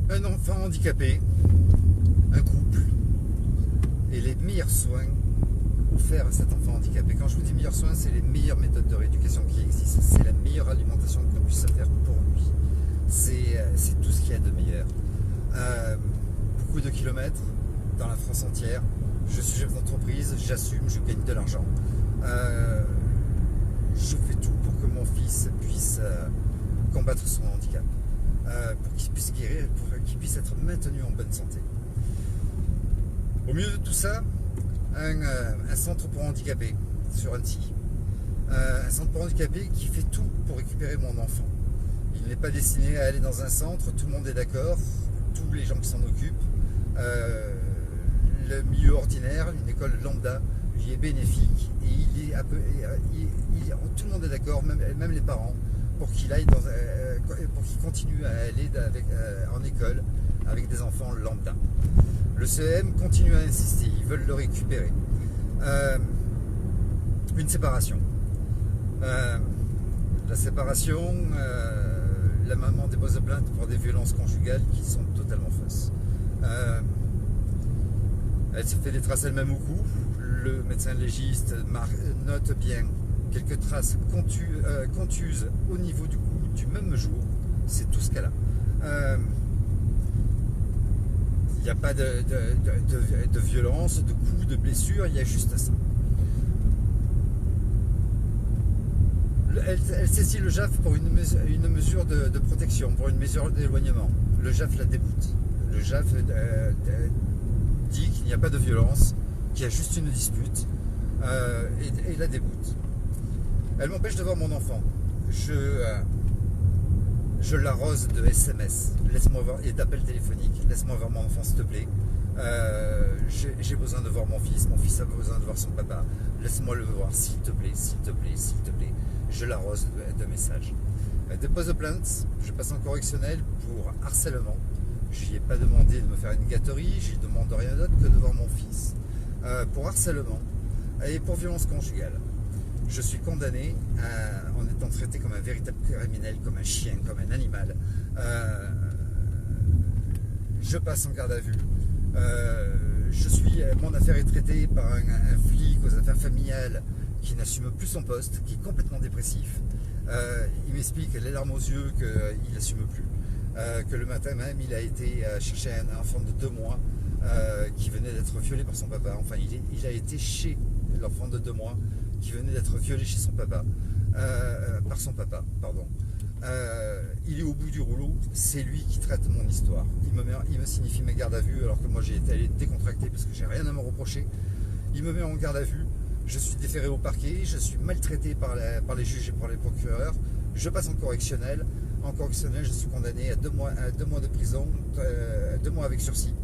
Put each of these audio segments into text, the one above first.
Un enfant handicapé, un couple, et les meilleurs soins offerts à cet enfant handicapé. Quand je vous dis meilleurs soins, c'est les meilleures méthodes de rééducation qui existent. C'est la meilleure alimentation qu'on puisse faire pour lui. C'est tout ce qu'il y a de meilleur. Beaucoup de kilomètres dans la France entière. Je suis chef d'entreprise, j'assume, je gagne de l'argent. Je fais tout pour que mon fils puisse combattre son handicap, pour qu'il puisse guérir, pour qu'il puisse être maintenu en bonne santé. Au milieu de tout ça, un centre pour handicapés sur Annecy. Un centre pour handicapés qui fait tout pour récupérer mon enfant. Il n'est pas destiné à aller dans un centre, tout le monde est d'accord, tous les gens qui s'en occupent. Le milieu ordinaire, une école lambda, lui est bénéfique et tout le monde est d'accord, même les parents, pour qu'il aille pour qu'il continue à aller en école avec des enfants lambda. Le CEM continue à insister, ils veulent le récupérer. Une séparation. La séparation, la maman dépose plainte pour des violences conjugales qui sont totalement fausses. Elle se fait des traces elle-même au cou. Le médecin légiste note bien quelques traces contuses au niveau du cou du même jour. C'est tout ce qu'elle a. Il n'y a pas de violence, de coups, de blessures, il y a juste ça. Elle saisit le JAF pour une mesure de protection, pour une mesure d'éloignement. Le JAF la déboute. Le JAF dit qu'il n'y a pas de violence, qu'il y a juste une dispute, et la déboute. Elle m'empêche de voir mon enfant. Je l'arrose de SMS, laisse-moi voir, et d'appels téléphoniques, laisse-moi voir mon enfant s'il te plaît. J'ai besoin de voir mon fils a besoin de voir son papa, laisse-moi le voir s'il te plaît, s'il te plaît, s'il te plaît. Je l'arrose de messages. Elle dépose plainte, je passe en correctionnel pour harcèlement. Je lui ai pas demandé de me faire une gâterie, je lui demande rien d'autre que de voir mon fils. Pour harcèlement et pour violence conjugale. Je suis condamné en étant traité comme un véritable criminel, comme un chien, comme un animal. Je passe en garde à vue. Mon affaire est traitée par un flic aux affaires familiales qui n'assume plus son poste, qui est complètement dépressif. Il m'explique, les larmes aux yeux, qu'il n'assume plus. Que le matin même, il a été chercher un enfant de 2 mois qui venait d'être violé par son papa. Enfin, il a été chez l'enfant de 2 mois qui venait d'être violé chez son papa, par son papa, pardon. Il est au bout du rouleau, c'est lui qui traite mon histoire. Il me signifie mes gardes à vue alors que moi j'ai été allé décontracté parce que j'ai rien à me reprocher. Il me met en garde à vue, je suis déféré au parquet, je suis maltraité par les juges et par les procureurs. Je passe en correctionnel. En correctionnel, je suis condamné à 2 mois de prison, 2 mois avec sursis,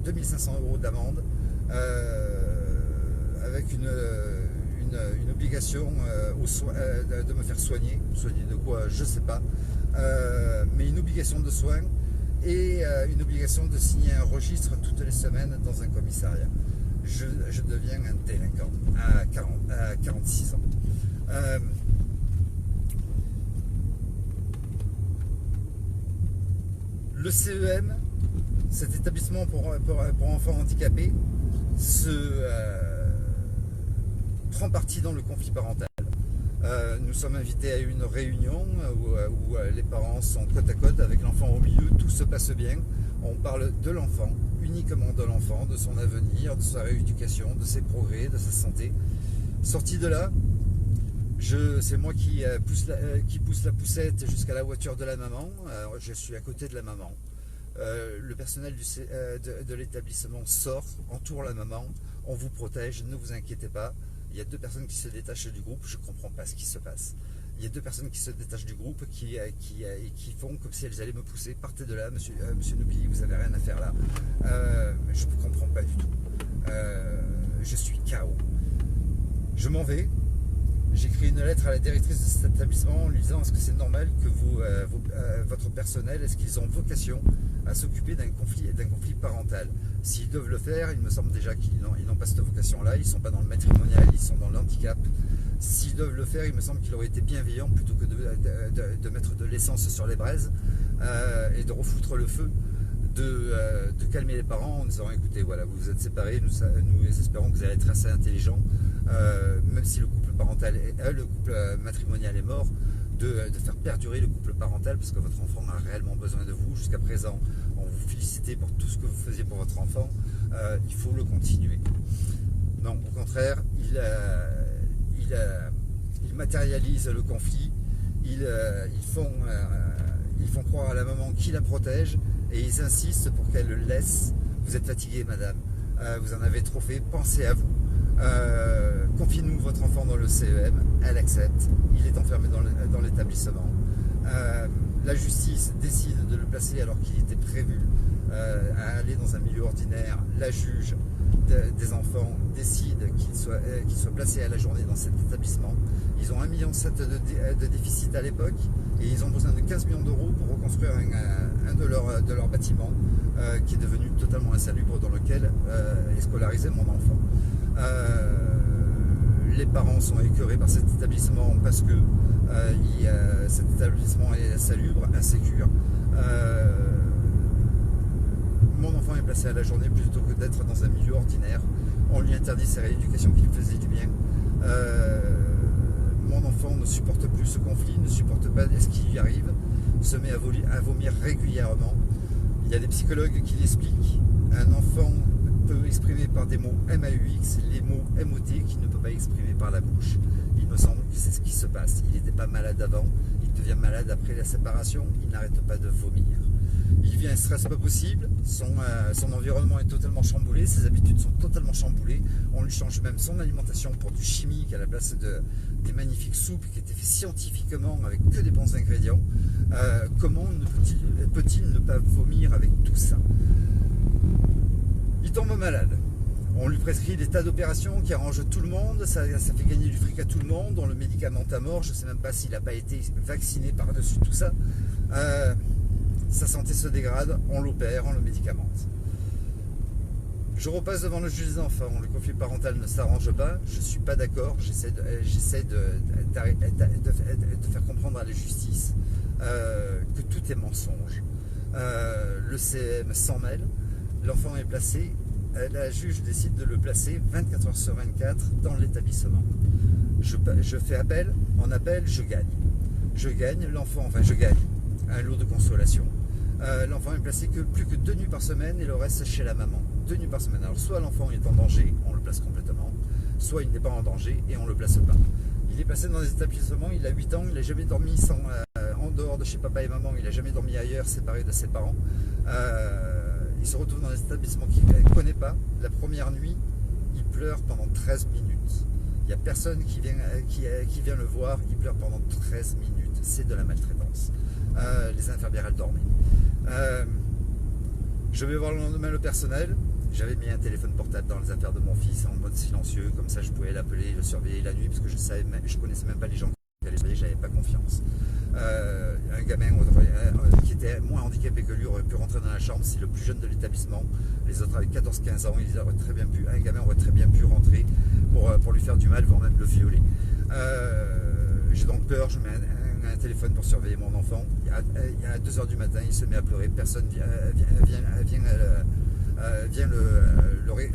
2500 € d'amende, avec une obligation de me faire soigner. Soigner de quoi, je ne sais pas, mais une obligation de soins et une obligation de signer un registre toutes les semaines dans un commissariat. Je deviens un délinquant à 46 ans. Le CEM, cet établissement pour enfants handicapés, prend parti dans le conflit parental. Nous sommes invités à une réunion où les parents sont côte à côte avec l'enfant au milieu, tout se passe bien. On parle de l'enfant, uniquement de l'enfant, de son avenir, de sa rééducation, de ses progrès, de sa santé. Sorti de là, c'est moi qui pousse la poussette jusqu'à la voiture de la maman. Je suis à côté de la maman. Le personnel de l'établissement sort, entoure la maman. On vous protège, ne vous inquiétez pas. Il y a 2 personnes qui se détachent du groupe. Je ne comprends pas ce qui se passe. Il y a 2 personnes qui se détachent du groupe qui font comme si elles allaient me pousser. Partez de là, monsieur Noubili, vous n'avez rien à faire là. Je ne comprends pas du tout. Je suis KO. Je m'en vais. J'écris une lettre à la directrice de cet établissement en lui disant est-ce que c'est normal que votre personnel, est-ce qu'ils ont vocation à s'occuper d'un conflit parental. S'ils doivent le faire, il me semble déjà qu'ils n'ont pas cette vocation-là, ils ne sont pas dans le matrimonial, ils sont dans l'handicap. S'ils doivent le faire, il me semble qu'il aurait été bienveillant plutôt que de mettre de l'essence sur les braises, et de refoutre le feu, de calmer les parents en disant écoutez, voilà, vous vous êtes séparés, nous espérons que vous allez être assez intelligents, même si le couple parental, le couple matrimonial est mort, de faire perdurer le couple parental parce que votre enfant a réellement besoin de vous. Jusqu'à présent, on vous félicitait pour tout ce que vous faisiez pour votre enfant, il faut le continuer. Non, au contraire, ils matérialisent le conflit, ils font croire à la maman qui la protège et ils insistent pour qu'elle le laisse. Vous êtes fatiguée, madame, vous en avez trop fait, pensez à vous. Confiez-nous votre enfant dans le CEM, elle accepte, il est enfermé dans l'établissement. La justice décide de le placer alors qu'il était prévu à aller dans un milieu ordinaire. La juge des enfants décide qu'il soit placé à la journée dans cet établissement. Ils ont 1,7 million de déficit à l'époque et ils ont besoin de 15 millions d'euros pour reconstruire un de leurs bâtiments qui est devenu totalement insalubre, dans lequel est scolarisé mon enfant. Les parents sont écœurés par cet établissement parce que cet établissement est insalubre, insécure. Mon enfant est placé à la journée plutôt que d'être dans un milieu ordinaire. On lui interdit sa rééducation qui lui faisait du bien. Mon enfant ne supporte plus ce conflit, ne supporte pas ce qui lui arrive, se met à vomir régulièrement. Il y a des psychologues qui l'expliquent. Un enfant peut exprimer par des mots MAUX les mots MOT qu'il ne peut pas exprimer par la bouche. Il me semble que c'est ce qui se passe. Il n'était pas malade avant, il devient malade après la séparation, il n'arrête pas de vomir. Il vit un stress pas possible, son environnement est totalement chamboulé, ses habitudes sont totalement chamboulées. On lui change même son alimentation pour du chimique à la place des magnifiques soupes qui étaient faites scientifiquement avec que des bons ingrédients. Comment peut-il ne pas vomir avec tout ça? Il tombe malade. On lui prescrit des tas d'opérations qui arrangent tout le monde, ça fait gagner du fric à tout le monde, on le médicamente à mort, je ne sais même pas s'il n'a pas été vacciné par-dessus tout ça. Sa santé se dégrade, on l'opère, on le médicamente. Je repasse devant le juge des enfants, le conflit parental ne s'arrange pas, je ne suis pas d'accord, j'essaie de faire comprendre à la justice que tout est mensonge. Le CM s'en mêle, l'enfant est placé, la juge décide de le placer 24 heures sur 24 dans l'établissement. Je fais appel, en appel, je gagne. Je gagne, je gagne un lot de consolation. L'enfant est placé plus que 2 nuits par semaine et le reste chez la maman. 2 nuits par semaine. Alors soit l'enfant est en danger, on le place complètement, soit il n'est pas en danger et on ne le place pas. Il est placé dans des établissements, il a 8 ans, il n'a jamais dormi en dehors de chez papa et maman, il n'a jamais dormi ailleurs, séparé de ses parents. Il se retrouve dans des établissements qu'il ne connaît pas. La première nuit, il pleure pendant 13 minutes. Il n'y a personne qui vient le voir, il pleure pendant 13 minutes. C'est de la maltraitance. Les infirmières, elles dormaient. Je vais voir le lendemain le personnel. J'avais mis un téléphone portable dans les affaires de mon fils en mode silencieux, comme ça je pouvais l'appeler, le surveiller la nuit, parce que je connaissais même pas les gens qui allaient surveiller, j'avais pas confiance. Un gamin qui était moins handicapé que lui aurait pu rentrer dans la chambre, c'est le plus jeune de l'établissement. Les autres avec 14-15 ans, un gamin aurait très bien pu rentrer pour lui faire du mal, voire même le violer. J'ai donc peur, je mets un téléphone pour surveiller mon enfant. À 2 h du matin, il se met à pleurer, personne vient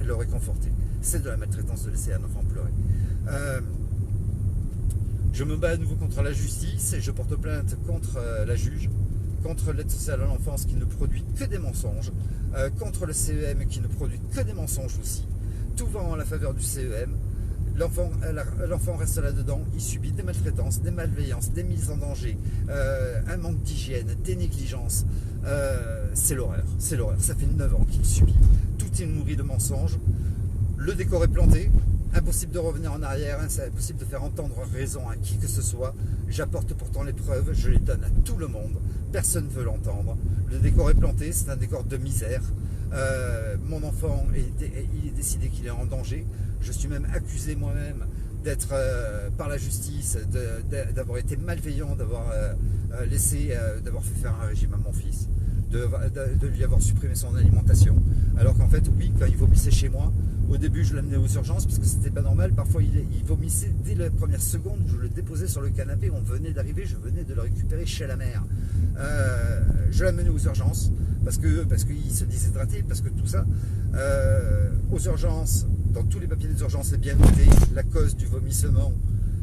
le réconforter. C'est de la maltraitance de laisser un enfant pleurer. Je me bats à nouveau contre la justice et je porte plainte contre la juge, contre l'aide sociale à l'enfance qui ne produit que des mensonges, contre le CEM qui ne produit que des mensonges aussi. Tout va en la faveur du CEM. L'enfant reste là-dedans, il subit des maltraitances, des malveillances, des mises en danger, un manque d'hygiène, des négligences. C'est l'horreur, c'est l'horreur. Ça fait 9 ans qu'il subit. Tout est nourri de mensonges. Le décor est planté. Impossible de revenir en arrière, c'est impossible de faire entendre raison à qui que ce soit. J'apporte pourtant les preuves, je les donne à tout le monde. Personne ne veut l'entendre. Le décor est planté, c'est un décor de misère. Mon enfant, il est décidé qu'il est en danger. Je suis même accusé moi-même d'être par la justice, d'avoir été malveillant, d'avoir fait faire un régime à mon fils, de lui avoir supprimé son alimentation. Alors qu'en fait, oui, quand il vomissait chez moi, au début je l'amenais aux urgences parce que c'était pas normal. Parfois il vomissait dès la première seconde, je le déposais sur le canapé, on venait d'arriver, je venais de le récupérer chez la mère. Je l'amenais aux urgences parce qu'il se déshydratait, parce que tout ça. Aux urgences, dans tous les papiers des urgences, c'est bien noté, la cause du vomissement,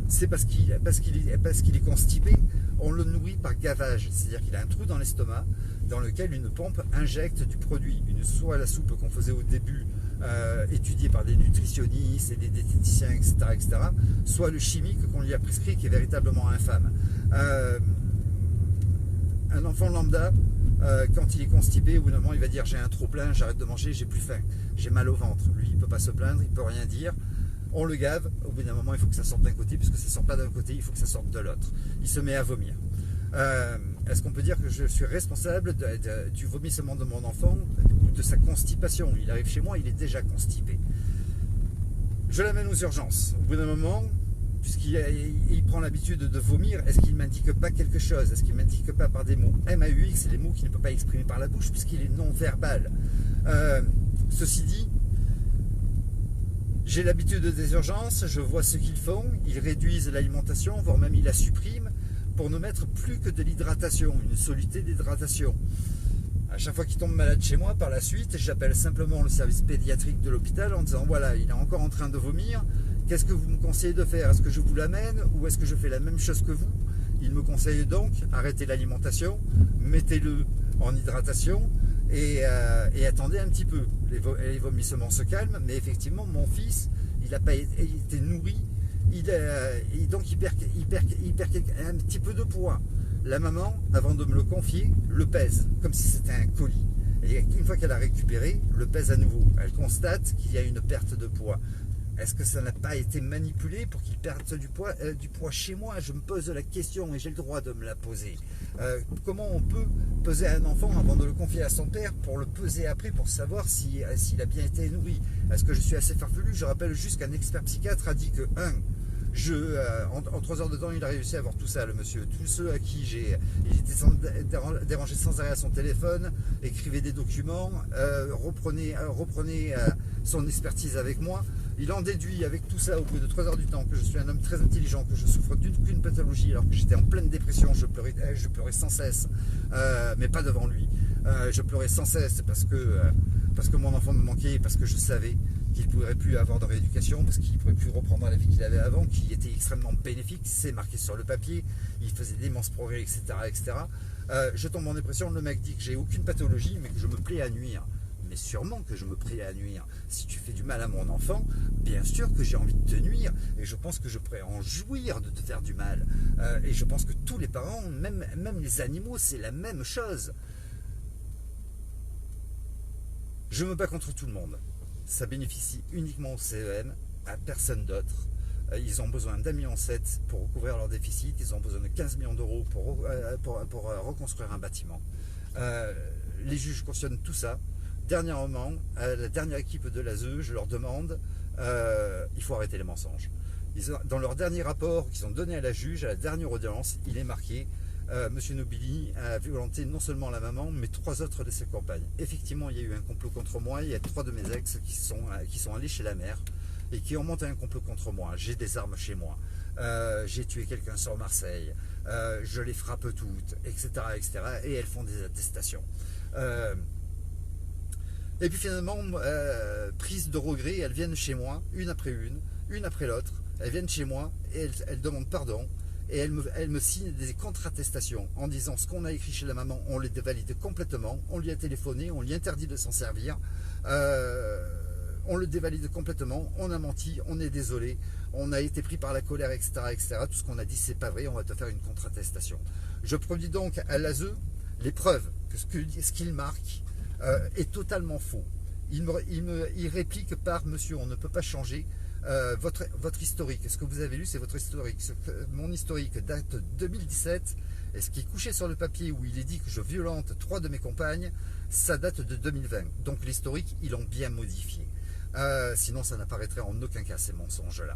c'est parce qu'il est constipé. On le nourrit par gavage, c'est-à-dire qu'il a un trou dans l'estomac dans lequel une pompe injecte du produit, soit la soupe qu'on faisait au début, étudiée par des nutritionnistes et des diététiciens, etc., soit le chimique qu'on lui a prescrit qui est véritablement infâme. Un enfant lambda, quand il est constipé, au bout d'un moment il va dire j'ai un trop plein, j'arrête de manger, j'ai plus faim, j'ai mal au ventre. Lui il ne peut pas se plaindre, il ne peut rien dire. On le gave, au bout d'un moment il faut que ça sorte d'un côté, puisque ça ne sort pas d'un côté, il faut que ça sorte de l'autre. Il se met à vomir. Est-ce qu'on peut dire que je suis responsable du vomissement de mon enfant ou de sa constipation? Il arrive chez moi, il est déjà constipé. Je l'amène aux urgences. Au bout d'un moment, puisqu'il prend l'habitude de vomir, est-ce qu'il ne m'indique pas quelque chose? Est-ce qu'il ne m'indique pas par des mots MAUX, c'est les mots qu'il ne peut pas exprimer par la bouche puisqu'il est non-verbal. Ceci dit, j'ai l'habitude des urgences, je vois ce qu'ils font, ils réduisent l'alimentation, voire même ils la suppriment pour ne mettre plus que de l'hydratation, une soluté d'hydratation. À chaque fois qu'il tombe malade chez moi, par la suite, j'appelle simplement le service pédiatrique de l'hôpital en disant voilà, il est encore en train de vomir, qu'est-ce que vous me conseillez de faire? Est-ce que je vous l'amène ou est-ce que je fais la même chose que vous? Il me conseille donc arrêtez l'alimentation, mettez-le en hydratation et attendez un petit peu. Les vomissements se calment, mais effectivement, mon fils, il n'a pas été nourri, donc il perd un petit peu de poids. La maman, avant de me le confier, le pèse, comme si c'était un colis. Et une fois qu'elle a récupéré, le pèse à nouveau. Elle constate qu'il y a une perte de poids. Est-ce que ça n'a pas été manipulé pour qu'il perde du poids chez moi? Je me pose la question et j'ai le droit de me la poser. Comment on peut peser un enfant avant de le confier à son père pour le peser après pour savoir s'il a bien été nourri? Est-ce que je suis assez farfelu? Je rappelle juste qu'un expert psychiatre a dit que en 3 heures de temps, il a réussi à avoir tout ça, le monsieur. Tous ceux à qui il était dérangé sans arrêt à son téléphone, écrivait des documents, reprenait son expertise avec moi. Il en déduit avec tout ça au bout de 3 heures du temps que je suis un homme très intelligent, que je souffre d'aucune pathologie alors que j'étais en pleine dépression, je pleurais sans cesse, mais pas devant lui. Je pleurais sans cesse parce que mon enfant me manquait, parce que je savais qu'il ne pourrait plus avoir de rééducation, parce qu'il ne pourrait plus reprendre la vie qu'il avait avant, qui était extrêmement bénéfique, c'est marqué sur le papier, il faisait d'immenses progrès, etc. Je tombe en dépression, le mec dit que j'ai aucune pathologie, mais que je me plais à nuire. Mais sûrement que je me plais à nuire. Si tu fais du mal à mon enfant, bien sûr que j'ai envie de te nuire, et je pense que je pourrais en jouir de te faire du mal. Et je pense que tous les parents, même les animaux, c'est la même chose. Je me bats contre tout le monde. Ça bénéficie uniquement au CEM, à personne d'autre. Ils ont besoin d'1,7 million pour recouvrir leur déficit. Ils ont besoin de 15 millions d'euros pour reconstruire un bâtiment. Les juges cautionnent tout ça. Dernièrement, à la dernière équipe de l'ASE, je leur demande, il faut arrêter les mensonges. Dans leur dernier rapport qu'ils ont donné à la juge, à la dernière audience, il est marqué Monsieur Nobili a violenté non seulement la maman, mais 3 autres de ses compagnes. Effectivement, il y a eu un complot contre moi. Il y a 3 de mes ex qui sont allés chez la mère et qui ont monté un complot contre moi. J'ai des armes chez moi. J'ai tué quelqu'un sur Marseille. Je les frappe toutes, etc., etc. Et elles font des attestations. Et puis finalement, prise de regret, elles viennent chez moi, une après l'autre. Elles viennent chez moi et elles demandent pardon. Et elle me signe des contre-attestations en disant ce qu'on a écrit chez la maman, on les dévalide complètement, on lui a téléphoné, on lui interdit de s'en servir, on le dévalide complètement, on a menti, on est désolé, on a été pris par la colère, etc., etc. Tout ce qu'on a dit, c'est pas vrai, on va te faire une contre-attestation. Je produis donc à l'ASE les preuves que ce qu'il marque est totalement faux. Il réplique par monsieur, on ne peut pas changer. Votre historique, ce que vous avez lu, c'est votre historique. Mon historique date de 2017, et ce qui est couché sur le papier où il est dit que je violente 3 de mes compagnes, ça date de 2020. Donc l'historique, ils l'ont bien modifié. Sinon, ça n'apparaîtrait en aucun cas, ces mensonges-là.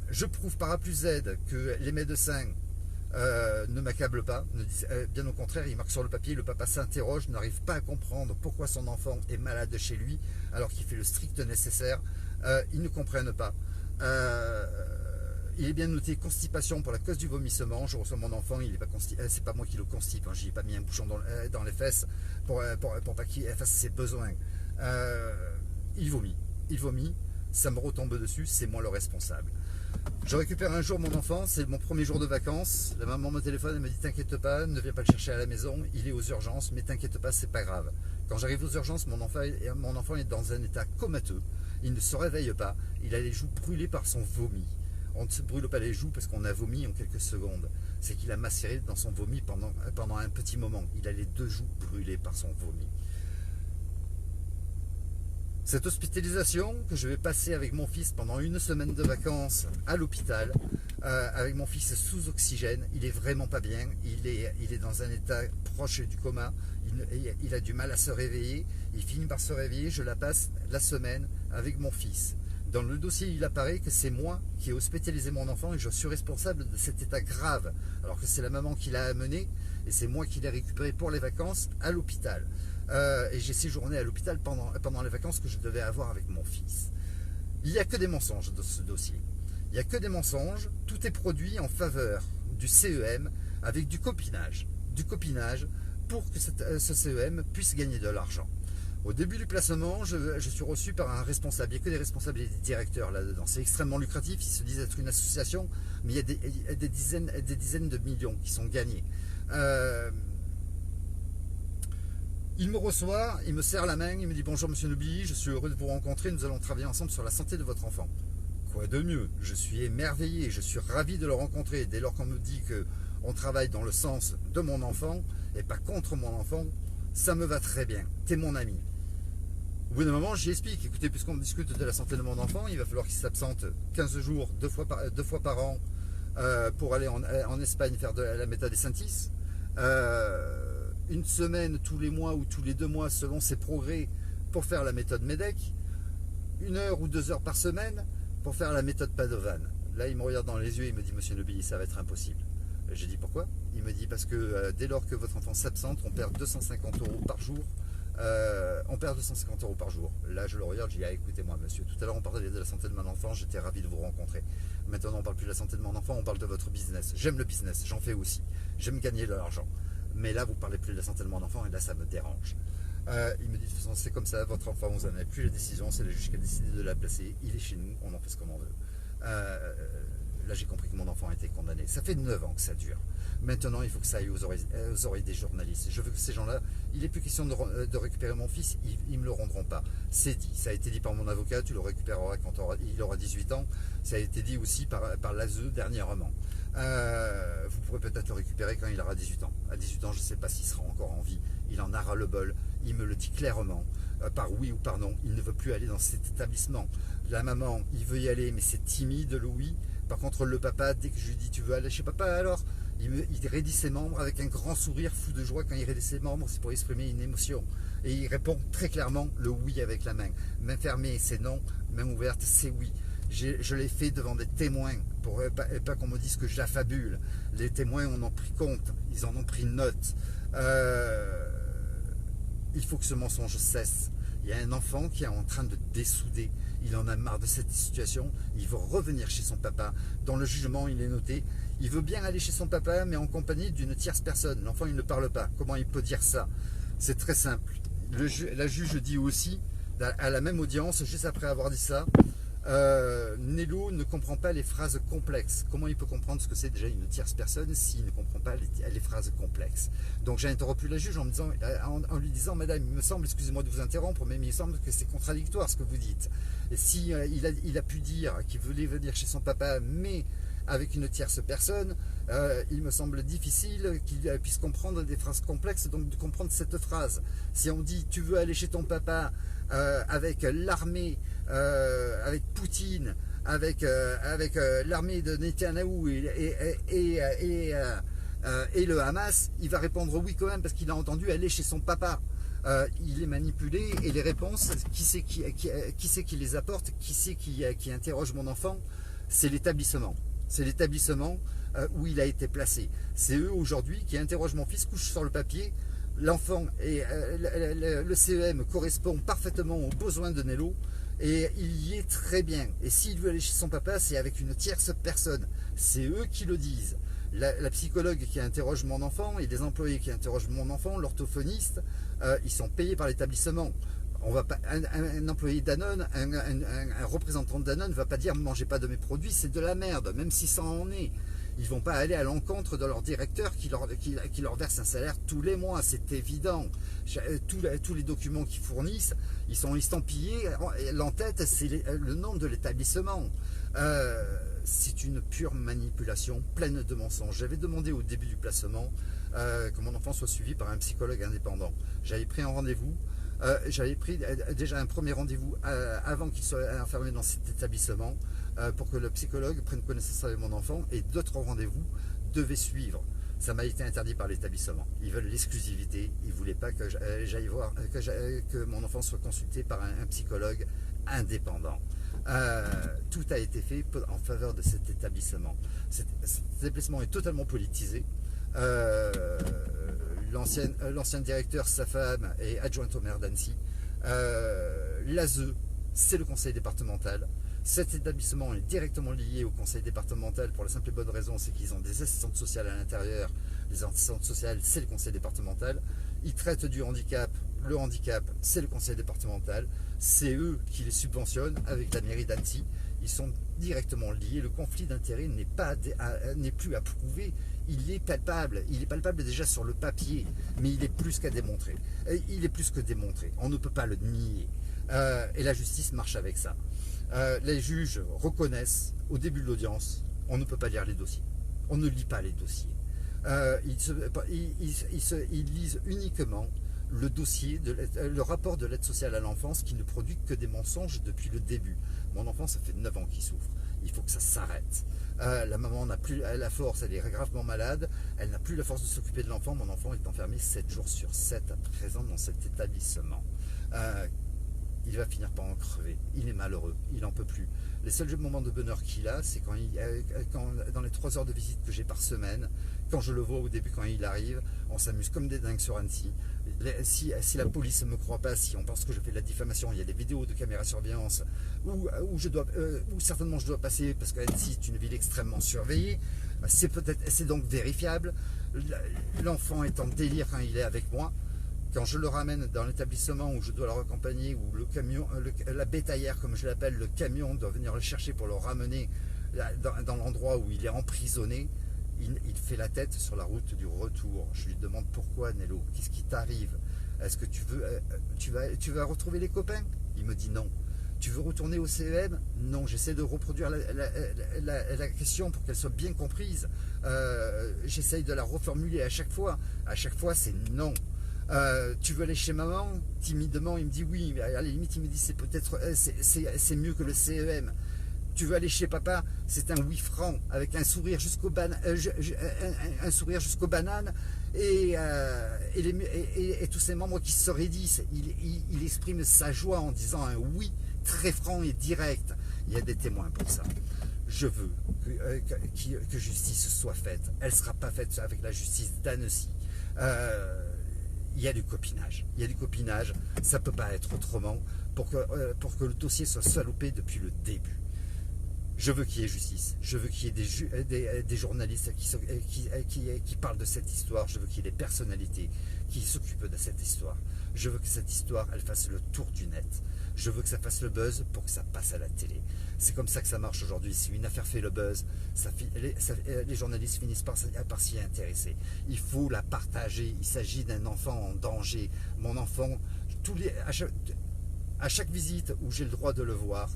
Je prouve par A plus Z que les médecins ne m'accable pas, bien au contraire, il marque sur le papier, le papa s'interroge, n'arrive pas à comprendre pourquoi son enfant est malade chez lui, alors qu'il fait le strict nécessaire. Ils ne comprennent pas. Il est bien noté constipation pour la cause du vomissement. Je reçois mon enfant, il est pas constipé, c'est pas moi qui le constipe, hein. J'y ai pas mis un bouchon dans les fesses pour pas qu'il fasse ses besoins. Il vomit, ça me retombe dessus, c'est moi le responsable. Je récupère un jour mon enfant, c'est mon premier jour de vacances. La maman me téléphone, elle me dit t'inquiète pas, ne viens pas le chercher à la maison, il est aux urgences, mais t'inquiète pas, c'est pas grave. Quand j'arrive aux urgences, mon enfant est dans un état comateux, il ne se réveille pas, il a les joues brûlées par son vomi. On ne se brûle pas les joues parce qu'on a vomi en quelques secondes. C'est qu'il a macéré dans son vomi pendant un petit moment. Il a les 2 joues brûlées par son vomi. Cette hospitalisation que je vais passer avec mon fils pendant 1 semaine de vacances à l'hôpital, avec mon fils sous oxygène, il est vraiment pas bien. Il est dans un état proche du coma. Il a du mal à se réveiller. Il finit par se réveiller. Je la passe la semaine avec mon fils. Dans le dossier, il apparaît que c'est moi qui ai hospitalisé mon enfant et je suis responsable de cet état grave, alors que c'est la maman qui l'a amené et c'est moi qui l'ai récupéré pour les vacances à l'hôpital. Et j'ai séjourné à l'hôpital pendant les vacances que je devais avoir avec mon fils. Il n'y a que des mensonges dans ce dossier. Il n'y a que des mensonges. Tout est produit en faveur du CEM avec du copinage pour que ce CEM puisse gagner de l'argent. Au début du placement, je suis reçu par un responsable. Il n'y a que des responsables et des directeurs là-dedans. C'est extrêmement lucratif. Ils se disent être une association, mais il y a des dizaines de millions qui sont gagnés. Il me reçoit, il me serre la main, il me dit bonjour monsieur Nobili, je suis heureux de vous rencontrer, nous allons travailler ensemble sur la santé de votre enfant. Quoi de mieux? Je suis émerveillé, je suis ravi de le rencontrer. Dès lors qu'on me dit qu'on travaille dans le sens de mon enfant et pas contre mon enfant, ça me va très bien. T'es mon ami. Au bout d'un moment, j'y explique, écoutez, puisqu'on discute de la santé de mon enfant, il va falloir qu'il s'absente 15 jours, 2 fois par an, pour aller en Espagne faire de la méthode des Saintis. 1 semaine tous les mois ou tous les 2 mois selon ses progrès pour faire la méthode MEDEC. 1 heure ou 2 heures par semaine pour faire la méthode Padovan. Là, il me regarde dans les yeux et il me dit, monsieur Nobili, ça va être impossible. J'ai dit pourquoi? Il me dit parce que dès lors que votre enfant s'absente, on perd 250 € par jour. On perd 250 € par jour. Là, je le regarde, je dis, écoutez-moi, monsieur, tout à l'heure, on parlait de la santé de mon enfant, j'étais ravi de vous rencontrer. Maintenant, on ne parle plus de la santé de mon enfant, on parle de votre business. J'aime le business, j'en fais aussi. J'aime gagner de l'argent. Mais là, vous ne parlez plus de la santé de mon enfant, et là, ça me dérange. Il me dit, de toute façon, c'est comme ça, votre enfant, vous n'en avez plus la décision, c'est le juge qui a décidé de la placer, il est chez nous, on en fait ce qu'on en veut. Là, j'ai compris que mon enfant a été condamné. Ça fait 9 ans que ça dure. Maintenant, il faut que ça aille aux oreilles des journalistes. Je veux que ces gens-là, il n'est plus question de récupérer mon fils, ils ne me le rendront pas. C'est dit, ça a été dit par mon avocat, tu le récupéreras quand il aura 18 ans. Ça a été dit aussi par l'ASE dernièrement. Vous pourrez peut-être le récupérer quand il aura 18 ans. À 18 ans, je ne sais pas s'il sera encore en vie. Il en a ras-le-bol. Il me le dit clairement, par oui ou par non. Il ne veut plus aller dans cet établissement. La maman, il veut y aller, mais c'est timide, le oui. Par contre, le papa, dès que je lui dis tu veux aller chez papa, alors il raidit ses membres avec un grand sourire fou de joie. Quand il raidit ses membres, c'est pour exprimer une émotion. Et il répond très clairement le oui avec la main. Main fermée, c'est non. Main ouverte, c'est oui. Je l'ai fait devant des témoins pour pas qu'on me dise que j'affabule. Les témoins en ont pris compte, ils en ont pris note. Il faut que ce mensonge cesse. Il y a un enfant qui est en train de dessouder. Il en a marre de cette situation. Il veut revenir chez son papa. Dans le jugement, il est noté. Il veut bien aller chez son papa, mais en compagnie d'une tierce personne. L'enfant, il ne parle pas. Comment il peut dire ça? C'est très simple. La juge dit aussi, à la même audience, juste après avoir dit ça, Nello ne comprend pas les phrases complexes. Comment il peut comprendre ce que c'est déjà une tierce personne s'il ne comprend pas les phrases complexes? Donc j'ai interrompu la juge en lui disant, madame, il me semble, excusez-moi de vous interrompre, mais il me semble que c'est contradictoire ce que vous dites. Et si il a pu dire qu'il voulait venir chez son papa, mais avec une tierce personne, il me semble difficile qu'il puisse comprendre des phrases complexes, donc de comprendre cette phrase. Si on dit tu veux aller chez ton papa avec l'armée, avec Poutine, avec l'armée de Netanyahou et le Hamas, il va répondre oui quand même parce qu'il a entendu aller chez son papa. Il est manipulé et les réponses, qui c'est qui les apporte, qui c'est qui interroge mon enfant? C'est l'établissement. C'est l'établissement où il a été placé. C'est eux aujourd'hui qui interrogent mon fils, couche sur le papier. L'enfant et le CEM correspond parfaitement aux besoins de Nello et il y est très bien. Et s'il veut aller chez son papa, c'est avec une tierce personne. C'est eux qui le disent. La psychologue qui interroge mon enfant et les employés qui interrogent mon enfant, l'orthophoniste, ils sont payés par l'établissement. On va pas, un employé Danone, un représentant de Danone ne va pas dire ne mangez pas de mes produits, c'est de la merde, même si ça en est. Ils ne vont pas aller à l'encontre de leur directeur qui leur verse un salaire tous les mois, c'est évident. Tous les documents qu'ils fournissent, ils sont estampillés, l'entête c'est le nom de l'établissement. C'est une pure manipulation, pleine de mensonges. J'avais demandé au début du placement que mon enfant soit suivi par un psychologue indépendant. J'avais pris un rendez-vous. J'avais pris déjà un premier rendez-vous avant qu'il soit enfermé dans cet établissement pour que le psychologue prenne connaissance avec mon enfant, et d'autres rendez-vous devaient suivre. Ça m'a été interdit par l'établissement. Ils veulent l'exclusivité. Ils ne voulaient pas que j'aille voir, que mon enfant soit consulté par un psychologue indépendant. Tout a été fait en faveur de cet établissement. Cet établissement est totalement politisé. L'ancien directeur, sa femme, est adjointe au maire d'Annecy. L'ASE, c'est le conseil départemental. Cet établissement est directement lié au conseil départemental pour la simple et bonne raison, c'est qu'ils ont des assistantes sociales à l'intérieur. Les assistantes sociales, c'est le conseil départemental. Ils traitent du handicap. Le handicap, c'est le conseil départemental. C'est eux qui les subventionnent avec la mairie d'Annecy. Ils sont directement liés. Le conflit d'intérêts n'est plus à prouver. Il est palpable. Il est palpable déjà sur le papier, mais il est plus qu'à démontrer. Il est plus que démontré. On ne peut pas le nier. Et la justice marche avec ça. Les juges reconnaissent au début de l'audience, on ne peut pas lire les dossiers. On ne lit pas les dossiers. Ils lisent uniquement le dossier, le rapport de l'aide sociale à l'enfance qui ne produit que des mensonges depuis le début. Mon enfant, ça fait 9 ans qu'il souffre. Il faut que ça s'arrête. La maman n'a plus la force, elle est gravement malade, elle n'a plus la force de s'occuper de l'enfant. Mon enfant est enfermé 7 jours sur 7 à présent dans cet établissement. Il va finir par en crever. Il est malheureux, il n'en peut plus. Les seuls moments de bonheur qu'il a, c'est quand dans les 3 heures de visite que j'ai par semaine, quand je le vois au début, quand il arrive, on s'amuse comme des dingues sur Annecy. Si la police ne me croit pas, si on pense que je fais de la diffamation, il y a des vidéos de caméra surveillance où certainement je dois passer, parce qu'Annecy est une ville extrêmement surveillée. C'est donc vérifiable. L'enfant est en délire quand il est avec moi. Quand je le ramène dans l'établissement où je dois le raccompagner, où le camion, la bétaillère comme je l'appelle, le camion doit venir le chercher pour le ramener dans l'endroit où il est emprisonné, il fait la tête sur la route du retour. Je lui demande pourquoi, Nello, qu'est-ce qui t'arrive? Est-ce que tu vas retrouver les copains? Il me dit non. Tu veux retourner au CEM? Non, j'essaie de reproduire la question pour qu'elle soit bien comprise. J'essaie de la reformuler à chaque fois. À chaque fois, c'est non. Tu veux aller chez maman? Timidement, il me dit oui. À la limite, il me dit c'est mieux que le CEM. Tu veux aller chez papa? C'est un oui franc avec un sourire jusqu'aux bananes et tous ses membres qui se raidissent. Il exprime sa joie en disant un oui très franc et direct. Il y a des témoins pour ça. Je veux que justice soit faite. Elle ne sera pas faite avec la justice d'Annecy. Il y a du copinage. Il y a du copinage. Ça ne peut pas être autrement pour que le dossier soit salopé depuis le début. Je veux qu'il y ait justice. Je veux qu'il y ait des journalistes qui parlent de cette histoire. Je veux qu'il y ait des personnalités qui s'occupent de cette histoire. Je veux que cette histoire, elle fasse le tour du net. Je veux que ça fasse le buzz pour que ça passe à la télé. C'est comme ça que ça marche aujourd'hui. Si une affaire fait le buzz, les journalistes finissent par s'y intéresser. Il faut la partager. Il s'agit d'un enfant en danger. Mon enfant, à chaque visite où j'ai le droit de le voir,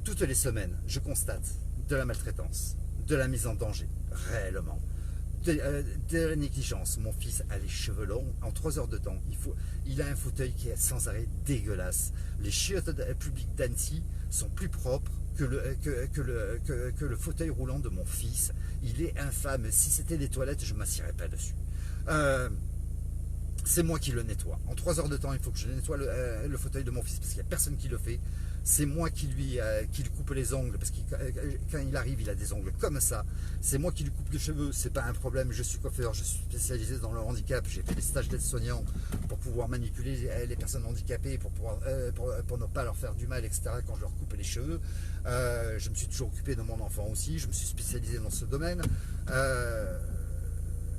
toutes les semaines, je constate de la maltraitance, de la mise en danger, réellement, de la négligence. Mon fils a les cheveux longs, en 3 heures de temps, il a un fauteuil qui est sans arrêt dégueulasse. Les chiottes publiques d'Annecy sont plus propres que le fauteuil roulant de mon fils. Il est infâme. Si c'était des toilettes, je ne m'assierais pas dessus. C'est moi qui le nettoie. En 3 heures de temps, il faut que je nettoie le fauteuil de mon fils parce qu'il n'y a personne qui le fait. c'est moi qui lui coupe les ongles, parce que quand il arrive, il a des ongles comme ça. C'est moi qui lui coupe les cheveux, c'est pas un problème. Je suis coiffeur, je suis spécialisé dans le handicap. J'ai fait des stages d'aide-soignant pour pouvoir manipuler les personnes handicapées, pour ne pas leur faire du mal, etc. quand je leur coupe les cheveux. Je me suis toujours occupé de mon enfant aussi, je me suis spécialisé dans ce domaine.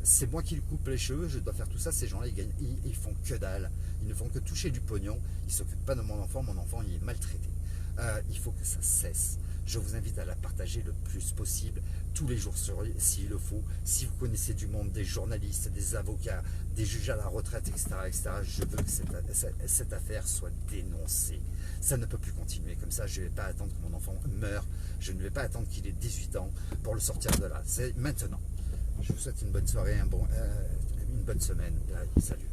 C'est moi qui lui coupe les cheveux, je dois faire tout ça. Ces gens-là, ils font que dalle. Ils ne font que toucher du pognon. Ils ne s'occupent pas de mon enfant il est maltraité. Il faut que ça cesse. Je vous invite à la partager le plus possible, tous les jours s'il le faut. Si vous connaissez du monde, des journalistes, des avocats, des juges à la retraite, etc., je veux que cette affaire soit dénoncée. Ça ne peut plus continuer comme ça. Je ne vais pas attendre que mon enfant meure. Je ne vais pas attendre qu'il ait 18 ans pour le sortir de là. C'est maintenant. Je vous souhaite une bonne soirée, une bonne semaine. Salut.